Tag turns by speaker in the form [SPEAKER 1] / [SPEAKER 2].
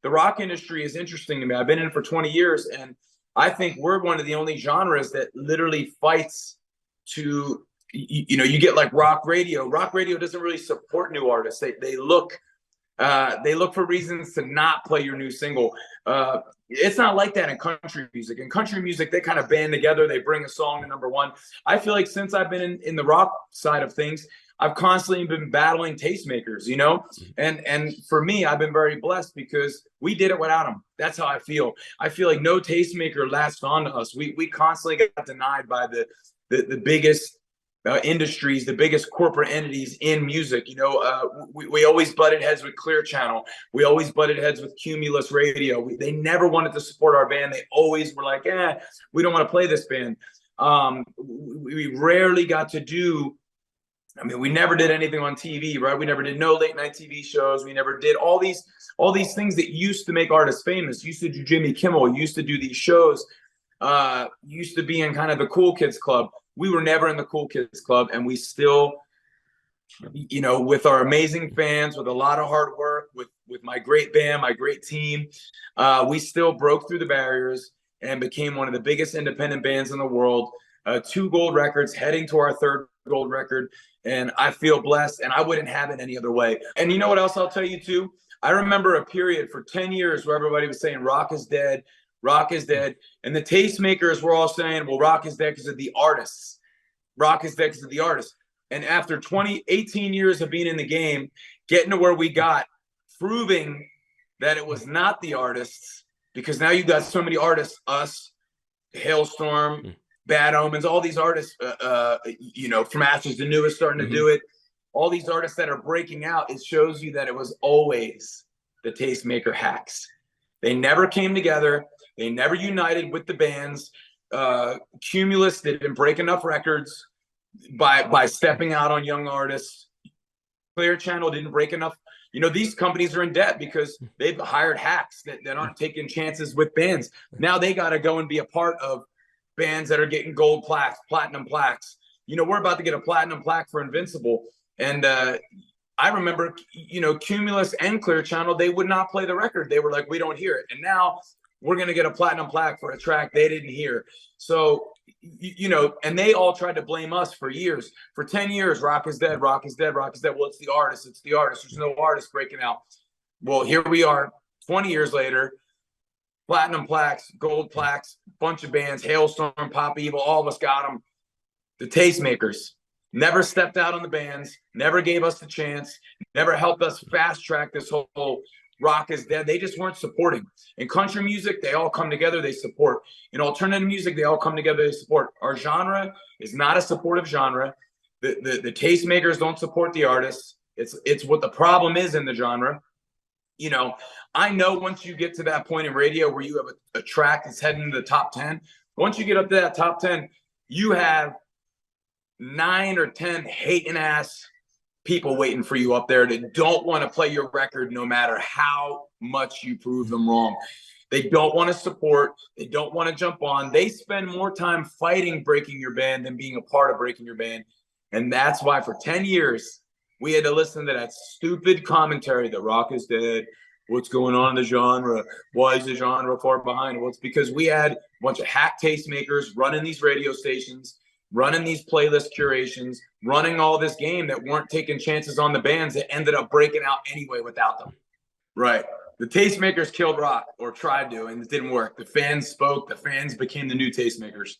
[SPEAKER 1] the rock industry is interesting to me. I've been in it for 20 years, and I think we're one of the only genres that literally fights to, you get like rock radio. Rock radio doesn't really support new artists. They look for reasons to not play your new single. It's not like that in country music. In country music, they kind of band together. They bring a song to number one. I feel like since I've been in the rock side of things, I've constantly been battling tastemakers, and for me, I've been very blessed because we did it without them. That's how I feel. I feel like no tastemaker latched on to us. We constantly got denied by the biggest industries, the biggest corporate entities in music. We always butted heads with Clear Channel. We always butted heads with Cumulus Radio. They never wanted to support our band. They always were like, we don't want to play this band. We rarely got to do, we never did anything on TV, right? We never did no late night TV shows. We never did all these things that used to make artists famous. Used to do Jimmy Kimmel, used to do these shows, used to be in kind of the cool kids club. We were never in the cool kids club, and we still, with our amazing fans, with a lot of hard work, with my great band, my great team, we still broke through the barriers and became one of the biggest independent bands in the world. 2 gold records, heading to our 3rd gold record. And I feel blessed, and I wouldn't have it any other way. And you know what else I'll tell you too? I remember a period for 10 years where everybody was saying rock is dead, rock is dead. And the tastemakers were all saying, well, rock is dead because of the artists. Rock is dead because of the artists. And after 18 years of being in the game, getting to where we got, proving that it was not the artists, because now you got so many artists, us, Hailstorm, Bad Omens, all these artists, from Ashes to New is starting to do it. All these artists that are breaking out, it shows you that it was always the tastemaker hacks. They never came together. They never united with the bands. Cumulus didn't break enough records by stepping out on young artists. Clear Channel didn't break enough. These companies are in debt because they've hired hacks that aren't taking chances with bands. Now they got to go and be a part of bands that are getting gold plaques, platinum plaques. We're about to get a platinum plaque for Invincible. And I remember, Cumulus and Clear Channel, they would not play the record. They were like, we don't hear it. And now we're going to get a platinum plaque for a track they didn't hear. So, and they all tried to blame us for years. For 10 years, rock is dead, rock is dead, rock is dead. Well, it's the artist. It's the artist. There's no artist breaking out. Well, here we are 20 years later. Platinum plaques, gold plaques, bunch of bands, Hailstorm, Pop Evil, all of us got them. The tastemakers never stepped out on the bands, never gave us the chance, never helped us fast track this whole rock is dead. They just weren't supporting. In country music, they all come together, they support. In alternative music, they all come together, they support. Our genre is not a supportive genre. The tastemakers don't support the artists. It's what the problem is in the genre. I know once you get to that point in radio where you have a track that's heading to the top 10, once you get up to that top 10, you have 9 or 10 hating ass people waiting for you up there that don't want to play your record no matter how much you prove them wrong. They don't want to support. They don't want to jump on. They spend more time fighting breaking your band than being a part of breaking your band. And that's why for 10 years, we had to listen to that stupid commentary that rock is dead. What's going on in the genre? Why is the genre far behind? Well, it's because we had a bunch of hack tastemakers running these radio stations, running these playlist curations, running all this game that weren't taking chances on the bands that ended up breaking out anyway without them. Right. The tastemakers killed rock, or tried to, and it didn't work. The fans spoke. The fans became the new tastemakers.